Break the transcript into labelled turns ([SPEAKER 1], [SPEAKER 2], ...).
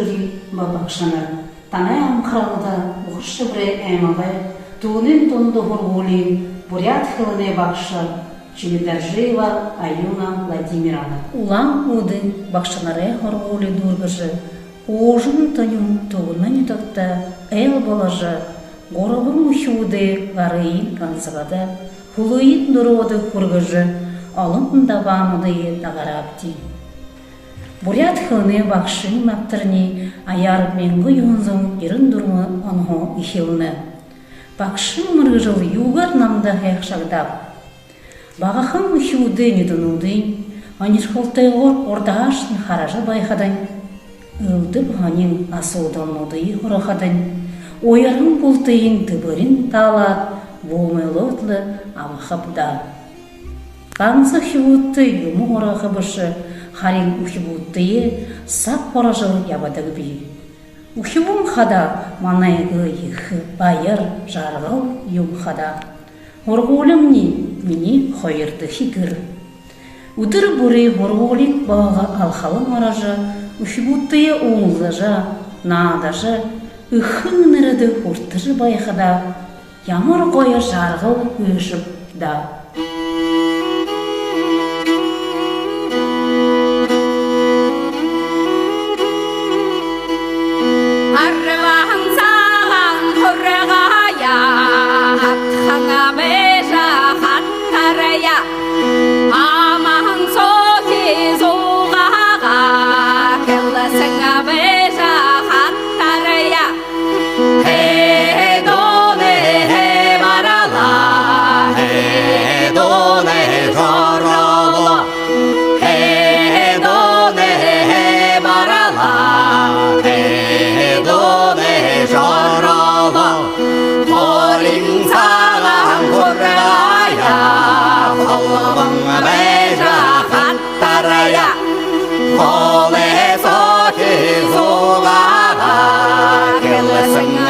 [SPEAKER 1] жюри бабакшаны. Таңай амқыралда ұғыршы бірі әмағай, туынын тонды ғұрғолин, бурят хылыне бақшы, Чемидаржиева Аюна Владимировна. Улан уды бақшанаре ғұрғоли дұрғыжы, Ожын тонюн туғынын тұтта әл балажы, Горабын ұхуды ғарыйын қансығады, Хулуйын дұруды құрғыжы, Алын дабамыды тағарапти. Бурят хылыне бақшын мақтырни, Аяр менгі юнзың ерін дұрмы онғы ихилны. Бақшын мұрғыжыл юғар намда әқшағдап. Бағақын ұхуды недінуды, Анишқылтайғыр ордағашын харажы байқадан, Үлді бұғанын асудан ұдыйы құрақадан, Ойарың бұлтайын түбірін талат, Болмайлотлы авақапда. Қаңсы хивутты юмы орағы бұшы, Харин ухибуттые сап поражыл ябадығы бей. Ухибун хада манайғы ехы байыр жарғыл юм хада. Орғолым мені қойырды хигір. Удыр бұры орғолик баға алхалы маражы, ухибуттые оңлыжы, надажы, үхін нырыды ұртыжы байқада, Ямыр қойы жарғыл өшіп да.
[SPEAKER 2] Sing